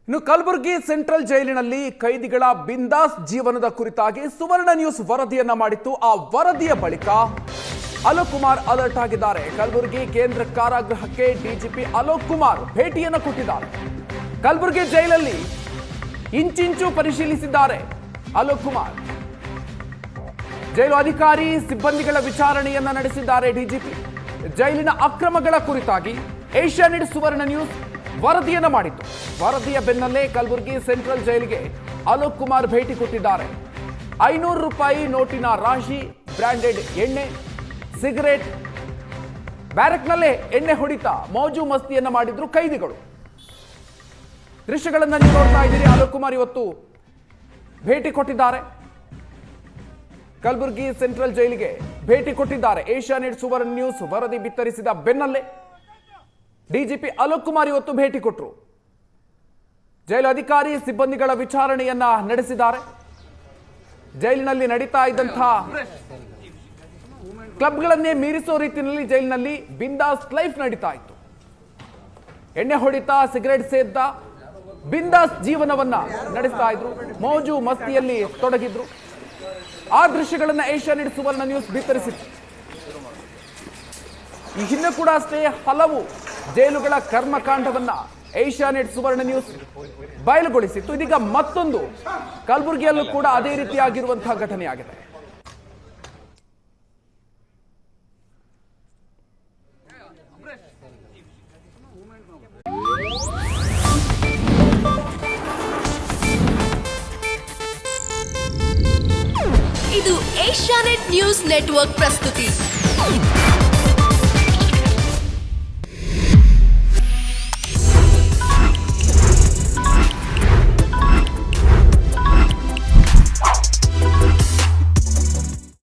ಇನ್ನು ಕಲಬುರಗಿ ಸೆಂಟ್ರಲ್ ಜೈಲಿನಲ್ಲಿ ಕೈದಿಗಳ ಬಿಂದಾಸ್ ಜೀವನದ ಕುರಿತಾಗಿ ಸುವರ್ಣ ನ್ಯೂಸ್ ವರದಿಯನ್ನ ಮಾಡಿತ್ತು. ಆ ವರದಿಯ ಬಳಿಕ ಅಲೋಕ್ ಕುಮಾರ್ ಅಲರ್ಟ್ ಆಗಿದ್ದಾರೆ. ಕಲಬುರಗಿ ಕೇಂದ್ರ ಕಾರಾಗೃಹಕ್ಕೆ ಡಿಜಿಪಿ ಅಲೋಕ್ ಕುಮಾರ್ ಭೇಟಿಯನ್ನು ಕೊಟ್ಟಿದ್ದಾರೆ. ಕಲಬುರಗಿ ಜೈಲಲ್ಲಿ ಇಂಚಿಂಚು ಪರಿಶೀಲಿಸಿದ್ದಾರೆ ಅಲೋಕ್ ಕುಮಾರ್. ಜೈಲು ಅಧಿಕಾರಿ ಸಿಬ್ಬಂದಿಗಳ ವಿಚಾರಣೆಯನ್ನ ನಡೆಸಿದ್ದಾರೆ ಡಿಜಿಪಿ. ಜೈಲಿನ ಅಕ್ರಮಗಳ ಕುರಿತಾಗಿ ಏಷ್ಯಾನೆಟ್ ಸುವರ್ಣ ನ್ಯೂಸ್ ವರದಿಯನ್ನ ಮಾಡಿತ್ತು. ವರದಿಯ ಬೆನ್ನಲ್ಲೇ ಕಲಬುರಗಿ ಸೆಂಟ್ರಲ್ ಜೈಲಿಗೆ ಅಲೋಕ್ ಕುಮಾರ್ ಭೇಟಿ ಕೊಟ್ಟಿದ್ದಾರೆ. 500 ರೂಪಾಯಿ ನೋಟಿನ ರಾಶಿ, ಬ್ರಾಂಡೆಡ್ ಎಣ್ಣೆ, ಸಿಗರೇಟ್, ಬ್ಯಾರಕ್ನಲ್ಲೇ ಎಣ್ಣೆ ಹೊಡಿತಾ ಮೋಜು ಮಸ್ತಿಯನ್ನ ಮಾಡಿದ್ರು ಕೈದಿಗಳು. ದೃಶ್ಯಗಳನ್ನ ನೀವು ನೋಡ್ತಾ ಇದ್ದೀರಿ. ಅಲೋಕ್ ಕುಮಾರ್ ಇವತ್ತು ಭೇಟಿ ಕೊಟ್ಟಿದ್ದಾರೆ. ಕಲಬುರಗಿ ಸೆಂಟ್ರಲ್ ಜೈಲಿಗೆ ಭೇಟಿ ಕೊಟ್ಟಿದ್ದಾರೆ. ಏಷ್ಯಾನೆಟ್ ಸುವರ್ಣ ನ್ಯೂಸ್ ವರದಿ ಬಿತ್ತರಿಸಿದ ಬೆನ್ನಲ್ಲೇ ಡಿಜಿಪಿ ಅಲೋಕ್ ಕುಮಾರ್ ಇವತ್ತು ಭೇಟಿ ಕೊಟ್ಟರು. ಜೈಲು ಅಧಿಕಾರಿ ಸಿಬ್ಬಂದಿಗಳ ವಿಚಾರಣೆಯನ್ನ ನಡೆಸಿದ್ದಾರೆ. ಜೈಲಿನಲ್ಲಿ ನಡೀತಾ ಇದ್ದಂತಹ ಕ್ಲಬ್ಗಳನ್ನೇ ಮೀರಿಸೋ ರೀತಿಯಲ್ಲಿ ಜೈಲಿನಲ್ಲಿ ಬಿಂದಾಸ್ ಲೈಫ್ ನಡೀತಾ ಇತ್ತು. ಎಣ್ಣೆ ಹೊಡಿತಾ, ಸಿಗರೇಟ್ ಸೇದ್ದ ಬಿಂದಾಸ್ ಜೀವನವನ್ನ ನಡೆಸ್ತಾ ಇದ್ರು. ಮೋಜು ಮಸ್ತಿಯಲ್ಲಿ ತೊಡಗಿದ್ರು. ಆ ದೃಶ್ಯಗಳನ್ನ ಏಷ್ಯಾನೆಟ್ ಸುವರ್ಣ ನ್ಯೂಸ್ ಬಿತ್ತರಿಸಿತ್ತು. ಈ ಹಿಂದೆ ಕೂಡ ಅಷ್ಟೇ ಹಲವು ಜೈಲುಗಳ ಕರ್ಮಕಾಂಡವನ್ನ ಏಷ್ಯಾನೆಟ್ ಸುವರ್ಣ ನ್ಯೂಸ್ ಬಯಲುಗೊಳಿಸಿತ್ತು. ಇದೀಗ ಮತ್ತೊಂದು ಕಲಬುರಗಿಯಲ್ಲೂ ಕೂಡ ಅದೇ ರೀತಿಯಾಗಿರುವಂತಹ ಘಟನೆ ಆಗಿದೆ. ಇದು ಏಷ್ಯಾನೆಟ್ ನ್ಯೂಸ್ ನೆಟ್ವರ್ಕ್ ಪ್ರಸ್ತುತಿ.